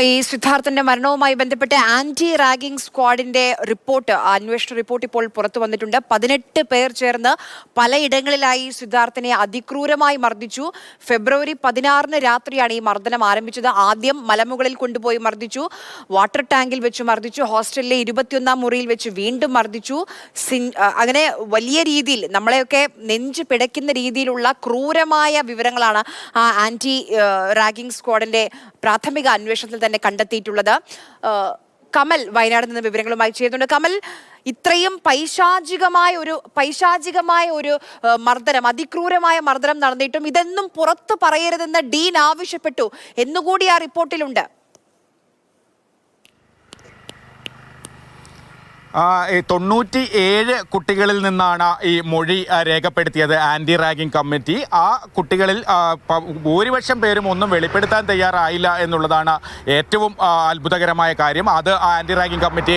ഈ സിദ്ധാർത്ഥന്റെ മരണവുമായി ബന്ധപ്പെട്ട് ആന്റി റാഗിംഗ് സ്ക്വാഡിന്റെ റിപ്പോർട്ട്, അന്വേഷണ റിപ്പോർട്ട് ഇപ്പോൾ പുറത്തു വന്നിട്ടുണ്ട്. 18 പേർ ചേർന്ന് പലയിടങ്ങളിലായി സിദ്ധാർത്ഥനെ അതിക്രൂരമായി മർദ്ദിച്ചു. ഫെബ്രുവരി 16 രാത്രിയാണ് ഈ മർദ്ദനം ആരംഭിച്ചത്. ആദ്യം മലമുകളിൽ കൊണ്ടുപോയി മർദ്ദിച്ചു, വാട്ടർ ടാങ്കിൽ വെച്ച് മർദ്ദിച്ചു, ഹോസ്റ്റലിലെ 21ാം മുറിയിൽ വെച്ച് വീണ്ടും മർദ്ദിച്ചു. അങ്ങനെ വലിയ രീതിയിൽ നമ്മളെയൊക്കെ നെഞ്ച് പിടയ്ക്കുന്ന രീതിയിലുള്ള ക്രൂരമായ വിവരങ്ങളാണ് ആന്റി റാഗിംഗ് സ്ക്വാഡിന്റെ പ്രാഥമിക അന്വേഷണത്തിൽ തന്നെ കണ്ടെത്തിയിട്ടുള്ളത്. കമൽ വയനാട് നിന്ന് വിവരങ്ങളുമായി ചേരുന്നുണ്ട്. കമൽ, ഇത്രയും പൈശാചികമായ ഒരു മർദ്ദനം, അതിക്രൂരമായ മർദ്ദനം നടന്നിട്ടും ഇതൊന്നും പുറത്തു പറയരുതെന്ന് ഡീൻ ആവശ്യപ്പെട്ടു എന്നുകൂടി ആ റിപ്പോർട്ടിലുണ്ട്. 97 കുട്ടികളിൽ നിന്നാണ് ഈ മൊഴി രേഖപ്പെടുത്തിയത് ആന്റി റാഗിംഗ് കമ്മിറ്റി. ആ കുട്ടികളിൽ ഭൂരിപക്ഷം പേരും ഒന്നും വെളിപ്പെടുത്താൻ തയ്യാറായില്ല എന്നുള്ളതാണ് ഏറ്റവും അത്ഭുതകരമായ കാര്യം. അത് ആന്റി റാഗിംഗ് കമ്മിറ്റി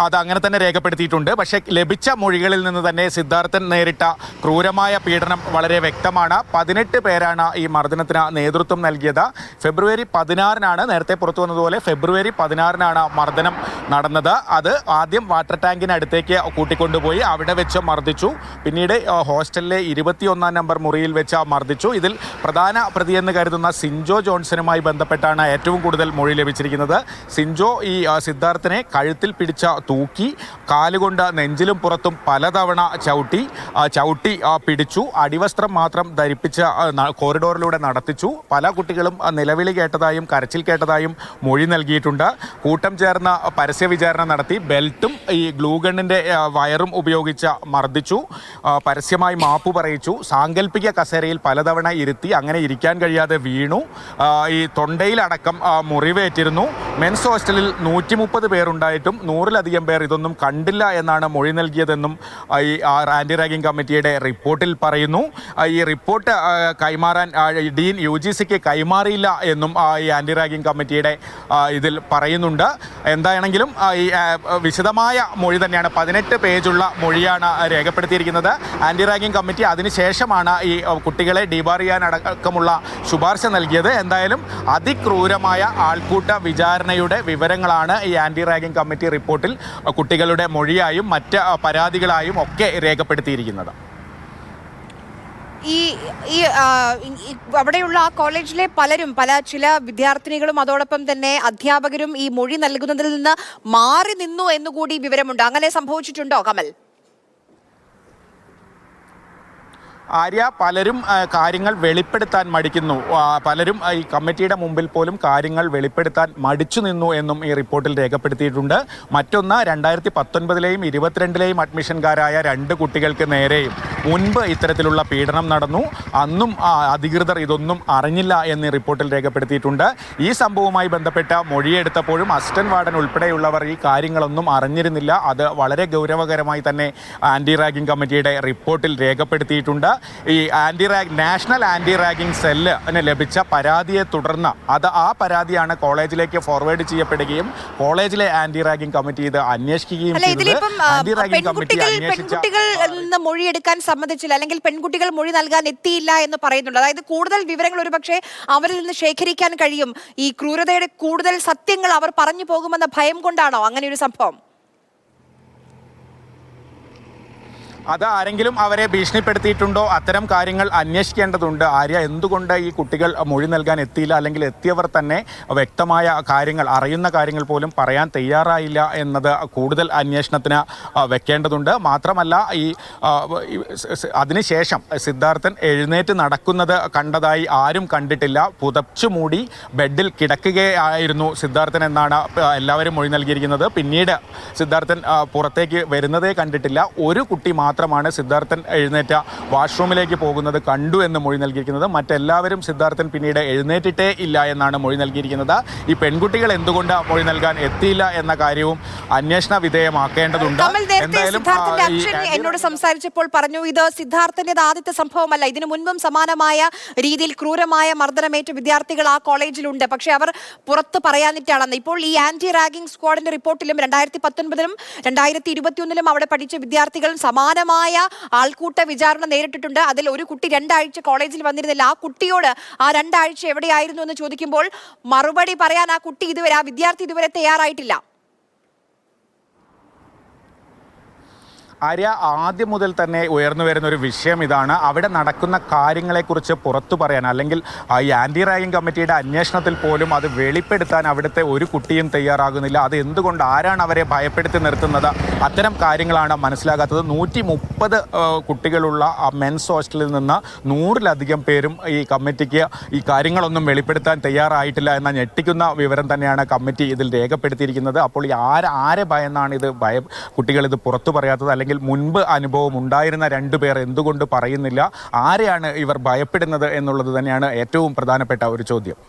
അത് അങ്ങനെ തന്നെ രേഖപ്പെടുത്തിയിട്ടുണ്ട്. പക്ഷേ ലഭിച്ച മൊഴികളിൽ നിന്ന് തന്നെ സിദ്ധാർത്ഥൻ നേരിട്ട ക്രൂരമായ പീഡനം വളരെ വ്യക്തമാണ്. 18 പേരാണ് ഈ മർദ്ദനത്തിന് നേതൃത്വം നൽകിയത്. ഫെബ്രുവരി 16 നേരത്തെ പുറത്തു വന്നതുപോലെ ഫെബ്രുവരി 16 മർദ്ദനം നടന്നത്. അത് ആദ്യം വാട്ടർ ടാങ്കിനടുത്തേക്ക് കൂട്ടിക്കൊണ്ടുപോയി അവിടെ വെച്ച് മർദ്ദിച്ചു. പിന്നീട് ഹോസ്റ്റലിലെ 21ാം നമ്പർ മുറിയിൽ വെച്ച് മർദ്ദിച്ചു. ഇതിൽ പ്രധാന പ്രതിയെന്ന് കരുതുന്ന സിൻജോ ജോൺസണുമായി ബന്ധപ്പെട്ടാണ് ഏറ്റവും കൂടുതൽ മൊഴി ലഭിച്ചിരിക്കുന്നത്. സിൻജോ ഈ സിദ്ധാർത്ഥനെ കഴുത്തിൽ പിടിച്ച തൂക്കി, കാലുകൊണ്ട് നെഞ്ചിലും പുറത്തും പലതവണ ചവിട്ടി പിടിച്ചു. അടിവസ്ത്രം മാത്രം ധരിപ്പിച്ച് കോറിഡോറിലൂടെ നടത്തിച്ചു. പല കുട്ടികളും നിലവിളി കേട്ടതായും കരച്ചിൽ കേട്ടതായും മൊഴി നൽകിയിട്ടുണ്ട്. കൂട്ടം ചേർന്ന് പരസ്യ വിചാരണ നടത്തി. ബെൽറ്റും ഈ ഗ്ലൂഗണ്ണിൻ്റെ വയറും ഉപയോഗിച്ച് മർദ്ദിച്ചു. പരസ്യമായി മാപ്പ് പറയിച്ചു. സാങ്കല്പിക കസേരയിൽ പലതവണ ഇരുത്തി. അങ്ങനെ ഇരിക്കാൻ കഴിയാതെ വീണു. ഈ തൊണ്ടയിലടക്കം മുറിവേറ്റിരുന്നു. മെൻസ് ഹോസ്റ്റലിൽ 130 പേരുണ്ടായിട്ടും 100-ലധികം പേർ ഇതൊന്നും കണ്ടില്ല എന്നാണ് മൊഴി നൽകിയതെന്നും ഈ ആന്റി റാഗിംഗ് കമ്മിറ്റിയുടെ റിപ്പോർട്ടിൽ പറയുന്നു. ഈ റിപ്പോർട്ട് കൈമാറാൻ ഡീൻ UGCക്ക് കൈമാറിയില്ല എന്നും ഈ ആന്റി റാഗിംഗ് കമ്മിറ്റിയുടെ ഇതിൽ പറയുന്നുണ്ട്. എന്താണെങ്കിലും ഈ വിശദമായ മൊഴി തന്നെയാണ്, 18 പേജുള്ള മൊഴിയാണ് രേഖപ്പെടുത്തിയിരിക്കുന്നത്. ആന്റി റാഗിംഗ് കമ്മിറ്റി അതിനുശേഷമാണ് ഈ കുട്ടികളെ ഡിബാർ ചെയ്യാനടക്കമുള്ള ശുപാർശ നൽകിയത്. എന്തായാലും അതിക്രൂരമായ ആൾക്കൂട്ട വിചാരണയുടെ വിവരങ്ങളാണ് ഈ ആന്റി റാഗിംഗ് കമ്മിറ്റി റിപ്പോർട്ടിൽ കുട്ടികളുടെ മൊഴിയായും മറ്റ് പരാതികളായും ഒക്കെ രേഖപ്പെടുത്തിയിരിക്കുന്നത്. അവിടെയുള്ള ആ കോളേജിലെ ചില വിദ്യാർത്ഥിനികളും അതോടൊപ്പം തന്നെ അധ്യാപകരും ഈ മൊഴി നൽകുന്നതിൽ നിന്ന് മാറി നിന്നു എന്നുകൂടി വിവരമുണ്ട്. അങ്ങനെ സംഭവിച്ചിട്ടുണ്ടോ കമൽ? ആര്യ, പലരും കാര്യങ്ങൾ വെളിപ്പെടുത്താൻ മടിക്കുന്നു. പലരും ഈ കമ്മിറ്റിയുടെ മുമ്പിൽ പോലും കാര്യങ്ങൾ വെളിപ്പെടുത്താൻ മടിച്ചു നിന്നു എന്നും ഈ റിപ്പോർട്ടിൽ രേഖപ്പെടുത്തിയിട്ടുണ്ട്. മറ്റൊന്ന്, 2019-ലെയും 2022-ലെയും അഡ്മിഷൻകാരായ 2 കുട്ടികൾക്ക് നേരെയും മുൻപ് ഇത്തരത്തിലുള്ള പീഡനം നടന്നു. അന്നും അധികൃതർ ഇതൊന്നും അറിഞ്ഞില്ല എന്ന് റിപ്പോർട്ടിൽ രേഖപ്പെടുത്തിയിട്ടുണ്ട്. ഈ സംഭവവുമായി ബന്ധപ്പെട്ട മൊഴിയെടുത്തപ്പോഴും അസിസ്റ്റന്റ് വാർഡൻ ഉൾപ്പെടെയുള്ളവർ ഈ കാര്യങ്ങളൊന്നും അറിഞ്ഞിരുന്നില്ല. അത് വളരെ ഗൗരവകരമായി തന്നെ ആന്റി റാഗിംഗ് കമ്മിറ്റിയുടെ റിപ്പോർട്ടിൽ രേഖപ്പെടുത്തിയിട്ടുണ്ട്. ഈ നാഷണൽ ആന്റി റാഗിംഗ് സെല്ലിന് ലഭിച്ച പരാതിയെ തുടർന്ന് ആ പരാതിയാണ് കോളേജിലേക്ക് ഫോർവേഡ് ചെയ്യപ്പെടുകയും കോളേജിലെ ആന്റി റാഗിംഗ് കമ്മിറ്റി ഇത് അന്വേഷിക്കുകയും ചെയ്തത്. മൊഴിയെടുക്കാൻ സമ്മതിച്ചില്ല, അല്ലെങ്കിൽ പെൺകുട്ടികൾ മൊഴി നൽകാൻ എത്തിയില്ല എന്ന് പറയുന്നുണ്ട്. അതായത് കൂടുതൽ വിവരങ്ങൾ ഒരുപക്ഷെ അവരിൽ നിന്ന് ശേഖരിക്കാൻ കഴിയും. ഈ ക്രൂരതയുടെ കൂടുതൽ സത്യങ്ങൾ അവർ പറഞ്ഞു പോകുമെന്ന ഭയം കൊണ്ടാണോ അങ്ങനെ ഒരു സംഭവം? അത് ആരെങ്കിലും അവരെ ഭീഷണിപ്പെടുത്തിയിട്ടുണ്ടോ? അത്തരം കാര്യങ്ങൾ അന്വേഷിക്കേണ്ടതുണ്ട്. ആര്യ, എന്തുകൊണ്ട് ഈ കുട്ടികൾ മൊഴി നൽകാൻ എത്തിയില്ല, അല്ലെങ്കിൽ എത്തിയവർ തന്നെ വ്യക്തമായ കാര്യങ്ങൾ, അറിയുന്ന കാര്യങ്ങൾ പോലും പറയാൻ തയ്യാറായില്ല എന്നത് കൂടുതൽ അന്വേഷണത്തിന് വെക്കേണ്ടതുണ്ട്. മാത്രമല്ല, അതിനുശേഷം സിദ്ധാർത്ഥൻ എഴുന്നേറ്റ് നടക്കുന്നത് കണ്ടതായി ആരും കണ്ടിട്ടില്ല. പുതച്ചു മൂടി ബെഡിൽ കിടക്കുകയായിരുന്നു സിദ്ധാർത്ഥൻ എന്നാണ് എല്ലാവരും മൊഴി നൽകിയിരിക്കുന്നത്. പിന്നീട് സിദ്ധാർത്ഥൻ പുറത്തേക്ക് വരുന്നതേ കണ്ടിട്ടില്ല. ഒരു കുട്ടി മാത്രമാണ് സിദ്ധാർത്ഥൻ എഴുന്നേറ്റ വാഷ്റൂമിലേക്ക് പോകുന്നത് കണ്ടു എന്ന് മൊഴി നൽകിയിരിക്കുന്നത്. മറ്റെല്ലാവരും സിദ്ധാർത്ഥൻ പിന്നീട് എഴുന്നേറ്റിട്ടേ ഇല്ല എന്നാണ് മൊഴി നൽകിയിരിക്കുന്നത്. ഈ പെൺകുട്ടികൾ എന്തുകൊണ്ട് മൊഴി നൽകാൻ എത്തിയില്ല എന്ന കാര്യവും അന്വേഷണ വിധേയമാക്കേണ്ടതുണ്ട്. എന്തായാലും എന്നോട് സംസാരിച്ചപ്പോൾ പറഞ്ഞു, ഇത് സിദ്ധാർത്ഥന്റേത് ആദ്യത്തെ സംഭവമല്ല. ഇതിനു മുൻപും സമാനമായ രീതിയിൽ ക്രൂരമായ മർദ്ദനമേറ്റ വിദ്യാർത്ഥികൾ ആ കോളേജിലുണ്ട്. പക്ഷെ അവർ പുറത്ത് പറയാനിട്ടാണെന്ന്. ഇപ്പോൾ ഈ ആന്റി റാഗിംഗ് സ്ക്വാഡിന്റെ റിപ്പോർട്ടിലും 2019-ലും 2021-ലും അവിടെ പഠിച്ച വിദ്യാർത്ഥികൾ സമാന സമാനമായ ആൾക്കൂട്ട വിചാരണ നേരിട്ടിട്ടുണ്ട്. അതിൽ ഒരു കുട്ടി 2 ആഴ്ച കോളേജിൽ വന്നിരുന്നില്ല. ആ കുട്ടിയോട് ആ 2 ആഴ്ച എവിടെയായിരുന്നു എന്ന് ചോദിക്കുമ്പോൾ മറുപടി പറയാൻ ആ വിദ്യാർത്ഥി ഇതുവരെ തയ്യാറായിട്ടില്ല. ആര്യ, ആദ്യം മുതൽ തന്നെ ഉയർന്നു വരുന്ന ഒരു വിഷയം ഇതാണ്. അവിടെ നടക്കുന്ന കാര്യങ്ങളെക്കുറിച്ച് പുറത്തു പറയാൻ, അല്ലെങ്കിൽ ഈ ആൻറ്റി റാഗിംഗ് കമ്മിറ്റിയുടെ അന്വേഷണത്തിൽ പോലും അത് വെളിപ്പെടുത്താൻ അവിടുത്തെ ഒരു കുട്ടിയും തയ്യാറാകുന്നില്ല. അത് എന്തുകൊണ്ട്, ആരാണ് അവരെ ഭയപ്പെടുത്തി നിർത്തുന്നത്? അത്തരം കാര്യങ്ങളാണ് മനസ്സിലാകാത്തത്. 130 കുട്ടികളുള്ള മെൻസ് ഹോസ്റ്റലിൽ നിന്ന് 100-ലധികം പേരും ഈ കമ്മിറ്റിക്ക് ഈ കാര്യങ്ങളൊന്നും വെളിപ്പെടുത്താൻ തയ്യാറായിട്ടില്ല എന്ന ഞെട്ടിക്കുന്ന വിവരം തന്നെയാണ് കമ്മിറ്റി ഇതിൽ രേഖപ്പെടുത്തിയിരിക്കുന്നത്. അപ്പോൾ ഈ ആരെ ഭയന്നാണ് കുട്ടികൾ ഇത് പുറത്തു പറയാത്തത്? അല്ലെങ്കിൽ മുൻപ് അനുഭവം ഉണ്ടായിരുന്ന 2 പേർ എന്തുകൊണ്ട് പറയുന്നില്ല? ആരെയാണ് ഇവർ ഭയപ്പെടുന്നത് എന്നുള്ളത് തന്നെയാണ് ഏറ്റവും പ്രധാനപ്പെട്ട ഒരു ചോദ്യം.